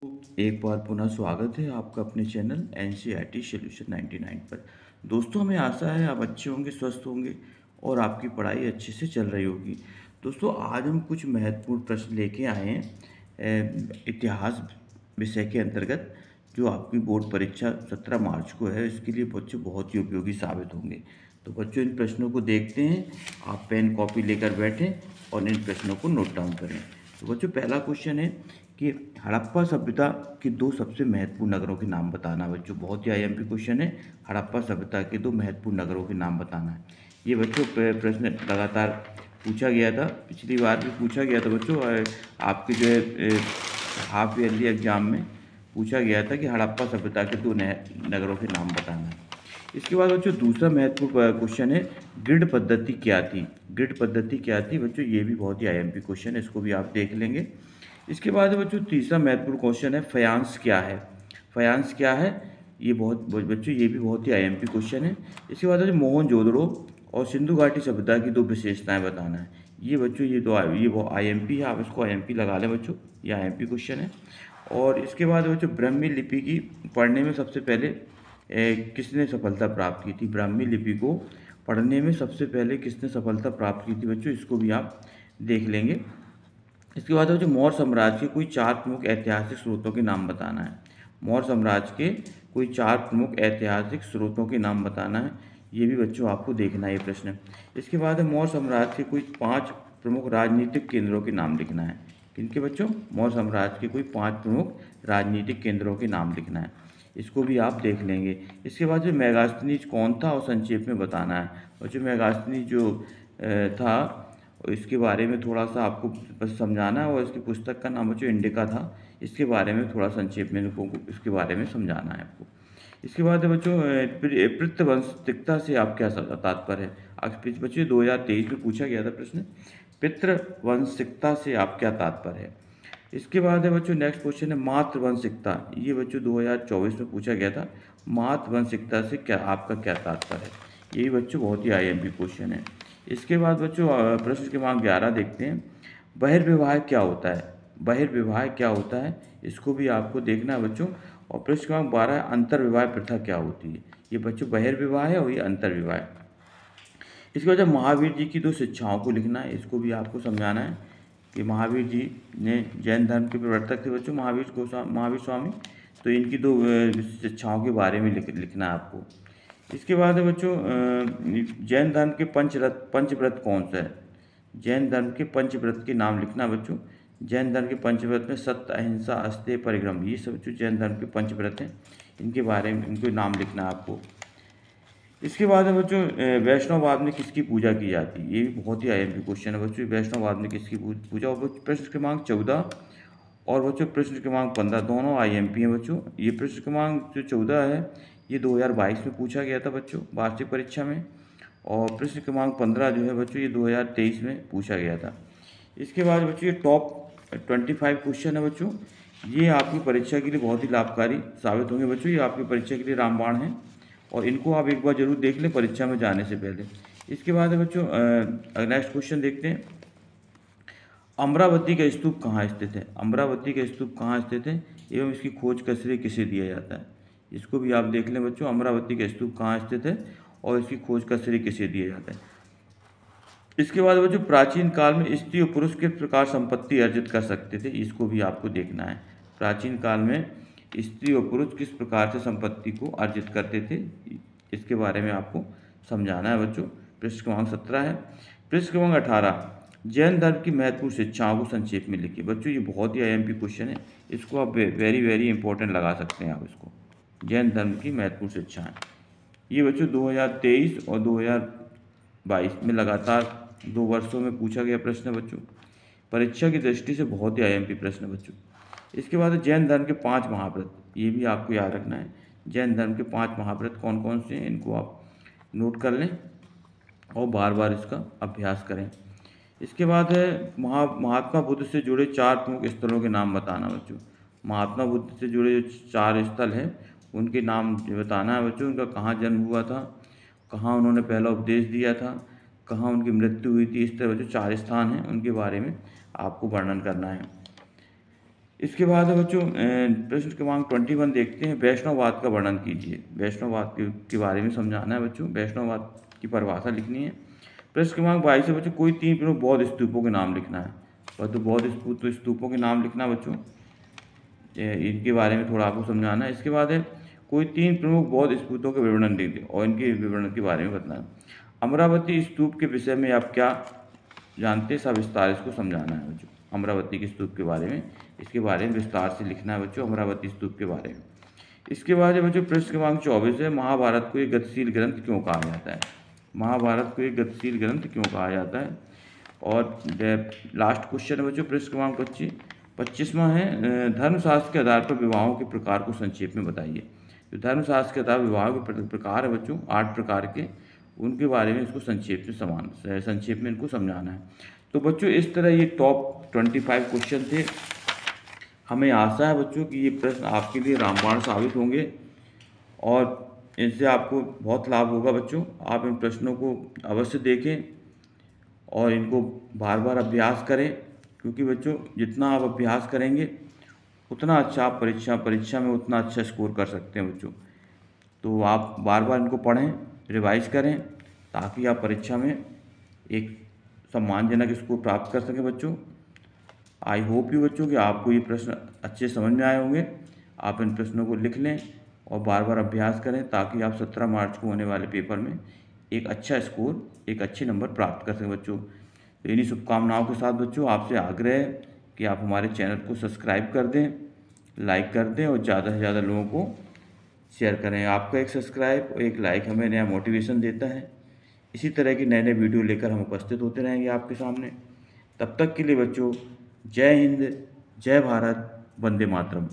एक बार पुनः स्वागत है आपका अपने चैनल एनसीईआरटी सॉल्यूशन 99 पर। दोस्तों, हमें आशा है आप अच्छे होंगे, स्वस्थ होंगे और आपकी पढ़ाई अच्छे से चल रही होगी। दोस्तों, आज हम कुछ महत्वपूर्ण प्रश्न लेके आए हैं इतिहास विषय के अंतर्गत, जो आपकी बोर्ड परीक्षा 17 मार्च को है। इसके लिए बच्चों बहुत ही उपयोगी साबित होंगे। तो बच्चों, इन प्रश्नों को देखते हैं। आप पेन कॉपी लेकर बैठें और इन प्रश्नों को नोट डाउन करें। तो बच्चों, पहला क्वेश्चन है कि हड़प्पा सभ्यता के दो सबसे महत्वपूर्ण नगरों के नाम बताना। बच्चों, बहुत ही आईएमपी क्वेश्चन है। हड़प्पा सभ्यता के दो महत्वपूर्ण नगरों के नाम बताना है। ये बच्चों प्रश्न लगातार पूछा गया था, पिछली बार भी पूछा गया था बच्चों। आपके जो है हाफ ईयरली एग्जाम में पूछा गया था कि हड़प्पा सभ्यता के दो नगरों के नाम बताना है। इसके बाद बच्चों दूसरा महत्वपूर्ण क्वेश्चन है, ग्रिड पद्धति क्या थी। ग्रिड पद्धति क्या थी बच्चों, ये भी बहुत ही आईएमपी क्वेश्चन है, इसको भी आप देख लेंगे। इसके बाद बच्चों तीसरा महत्वपूर्ण क्वेश्चन है, फयांस क्या है। फयांस क्या है, ये बच्चों ये भी बहुत ही आईएमपी क्वेश्चन है। इसके बाद बच्चों मोहनजोदड़ो और सिंधु घाटी सभ्यता की दो विशेषताएं बताना है। ये बच्चों ये वो आईएमपी है, आप इसको आईएमपी लगा लें बच्चों, ये आईएमपी क्वेश्चन है। और इसके बाद बच्चों ब्राह्मी लिपि की पढ़ने में सबसे पहले किसने सफलता प्राप्त की थी। ब्राह्मी लिपि को पढ़ने में सबसे पहले किसने सफलता प्राप्त की थी बच्चों, इसको भी आप देख लेंगे। इसके बाद जो मौर्य साम्राज्य के कोई चार प्रमुख ऐतिहासिक स्रोतों के नाम बताना है। मौर्य साम्राज्य के कोई चार प्रमुख ऐतिहासिक स्रोतों के नाम बताना है। ये भी बच्चों आपको देखना है ये प्रश्न। इसके बाद मौर्य साम्राज्य के कोई 5 प्रमुख राजनीतिक केंद्रों के नाम लिखना है। किनके बच्चों, मौर्य साम्राज्य के कोई 5 प्रमुख राजनीतिक केंद्रों के नाम लिखना है, इसको भी आप देख लेंगे। इसके बाद जो मेगास्थनीज कौन था और संक्षेप में बताना है। और जो मेगास्थनीज जो था, और इसके बारे में थोड़ा सा आपको बस समझाना है। और इसकी पुस्तक का नाम बच्चों इंडिका था। इसके बारे में थोड़ा संक्षेप में इसके बारे में समझाना है आपको। इसके बाद बच्चों पितृवंशिकता से आप क्या तात्पर्य है। बच्चों 2023 में पूछा गया था प्रश्न, पितृवंशिकता से आप क्या तात्पर्य है। इसके बाद है बच्चों नेक्स्ट क्वेश्चन है मातृवंशिकता। ये बच्चों 2024 में पूछा गया था, मातृवंशिकता से क्या आपका क्या तात्पर्य है। ये भी बच्चों बहुत ही आईएमपी क्वेश्चन है। इसके बाद बच्चों प्रश्न क्रमांक 11 देखते हैं, बहिर्विवाह क्या होता है। बहिर्विवाह क्या होता है, इसको भी आपको देखना है बच्चों। और प्रश्न क्रमांक 12 है, अंतर्विवाह प्रथा क्या होती है। ये बच्चों बहिर्विवाह है और ये अंतर्विवाह है। इसके बाद महावीर जी की दो शिक्षाओं को लिखना है, इसको भी आपको समझाना है कि महावीर जी ने जैन धर्म के प्रवर्तक थे बच्चों, महावीर स्वामी। तो इनकी दो शिक्षाओं के बारे में लिखना है आपको। इसके बाद है बच्चों जैन धर्म के पंचव्रत कौन सा है। जैन धर्म के पंचव्रत के नाम लिखना है बच्चों। जैन धर्म के पंचव्रत में सत्य, अहिंसा, अस्तेय, परिग्रह, ये सब जो जैन धर्म के पंचव्रत हैं, इनके बारे में इनको नाम लिखना है आपको। इसके बाद है बच्चों वैष्णववाद में किसकी पूजा की जाती है। ये भी बहुत ही आईएमपी क्वेश्चन है बच्चों, वैष्णववाद में किसकी पूजा। और प्रश्न क्रमांक 14 और बच्चों प्रश्न क्रमांक 15 दोनों आईएमपी हैं बच्चों। ये प्रश्न क्रमांक जो 14 है, ये 2022 में पूछा गया था बच्चों वार्षिक परीक्षा में। और प्रश्न क्रमांक 15 जो है बच्चों, ये 2023 में पूछा गया था। इसके बाद बच्चों ये टॉप 25 क्वेश्चन है बच्चों। ये आपकी परीक्षा के लिए बहुत ही लाभकारी साबित होंगे बच्चों। ये आपकी परीक्षा के लिए रामबाण है और इनको आप एक बार जरूर देख लें परीक्षा में जाने से पहले। इसके बाद है बच्चों नेक्स्ट क्वेश्चन देखते हैं, अमरावती का स्तूप कहाँ स्थित है। अमरावती का स्तूप कहाँ स्थित है एवं इसकी खोज का श्रेय किसे दिया जाता है। इसको भी आप देख लें बच्चों, अमरावती का स्तूप कहाँ स्थित है और इसकी खोज का श्रेय किसे दिया जाता है। इसके बाद बच्चों प्राचीन काल में स्त्री और पुरुष किस प्रकार संपत्ति अर्जित कर सकते थे, इसको भी आपको देखना है। प्राचीन काल में स्त्री और पुरुष किस प्रकार से संपत्ति को अर्जित करते थे, इसके बारे में आपको समझाना है बच्चों। पृष्ठ क्रमांक 17 है। पृष्ठ क्रमांक 18, जैन धर्म की महत्वपूर्ण शिक्षाओं को संक्षेप में लिखिए। बच्चों ये बहुत ही आईएमपी क्वेश्चन है, इसको आप वेरी वेरी इंपॉर्टेंट लगा सकते हैं आप इसको। जैन धर्म की महत्वपूर्ण शिक्षाएँ, ये बच्चों 2023 और 2022 में लगातार 2 वर्षों में पूछा गया प्रश्न है बच्चों। परीक्षा की दृष्टि से बहुत ही आईएमपी प्रश्न है बच्चों। इसके बाद जैन धर्म के 5 महाव्रत, ये भी आपको याद रखना है। जैन धर्म के 5 महाव्रत कौन कौन से हैं, इनको आप नोट कर लें और बार बार इसका अभ्यास करें। इसके बाद है महात्मा बुद्ध से जुड़े 4 प्रमुख स्थलों के नाम बताना बच्चों। महात्मा बुद्ध से जुड़े जो 4 स्थल हैं उनके नाम बताना है बच्चों। उनका कहाँ जन्म हुआ था, कहाँ उन्होंने पहला उपदेश दिया था, कहाँ उनकी मृत्यु हुई थी। इस तरह जो 4 स्थान हैं उनके बारे में आपको वर्णन करना है। इसके बाद है बच्चों प्रश्न क्रमांक 21 देखते हैं, वैष्णववाद का वर्णन कीजिए। वैष्णववाद के बारे में समझाना है बच्चों, वैष्णववाद की परिभाषा लिखनी है। प्रश्न क्रमांक 22 है बच्चों, कोई 3 प्रमुख बौद्ध स्तूपों के नाम लिखना है। बच्चों बौद्ध स्तूपों के नाम लिखना है बच्चों, इनके बारे में थोड़ा आपको समझाना है। इसके बाद है कोई 3 प्रमुख बौद्ध स्तूपों के विवरण दे दें और इनके विवरण के बारे में बताना। अमरावती स्तूप के विषय में आप क्या जानते हैं, सविस्तार इसको समझाना है बच्चों। अमरावती के स्तूप के बारे में, इसके बारे में विस्तार से लिखना है बच्चों, अमरावती स्तूप के बारे में। इसके बाद है बच्चों प्रश्न क्रमांक 24 है, महाभारत को एक गतिशील ग्रंथ क्यों कहा जाता है। महाभारत को एक गतिशील ग्रंथ क्यों कहा जाता है। और लास्ट क्वेश्चन है बच्चों प्रश्न क्रमांक 25वां है, धर्मशास्त्र के आधार पर विवाहों के प्रकार को संक्षेप में बताइए। जो धर्मशास्त्र के आधार पर विवाहों के प्रकार है बच्चों, 8 प्रकार के, उनके बारे में इसको संक्षेप में इनको समझाना है। तो बच्चों इस तरह ये टॉप 25 क्वेश्चन थे। हमें आशा है बच्चों कि ये प्रश्न आपके लिए रामबाण साबित होंगे और इनसे आपको बहुत लाभ होगा बच्चों। आप इन प्रश्नों को अवश्य देखें और इनको बार बार अभ्यास करें, क्योंकि बच्चों जितना आप अभ्यास करेंगे उतना अच्छा आप परीक्षा में उतना अच्छा स्कोर कर सकते हैं बच्चों। तो आप बार बार इनको पढ़ें, रिवाइज करें, ताकि आप परीक्षा में एक सम्मानजनक स्कोर प्राप्त कर सकें बच्चों। आई होप यू बच्चों कि आपको ये प्रश्न अच्छे समझ में आए होंगे। आप इन प्रश्नों को लिख लें और बार बार अभ्यास करें, ताकि आप 17 मार्च को होने वाले पेपर में एक अच्छा स्कोर, एक अच्छे नंबर प्राप्त कर सकें बच्चों। तो इन्हीं शुभकामनाओं के साथ बच्चों आपसे आग्रह है कि आप हमारे चैनल को सब्सक्राइब कर दें, लाइक कर दें और ज़्यादा से ज़्यादा लोगों को शेयर करें। आपका एक सब्सक्राइब और एक लाइक हमें नया मोटिवेशन देता है। इसी तरह की नए नए वीडियो लेकर हम उपस्थित होते रहेंगे आपके सामने। तब तक के लिए बच्चों, जय हिंद, जय भारत, वंदे मातरम।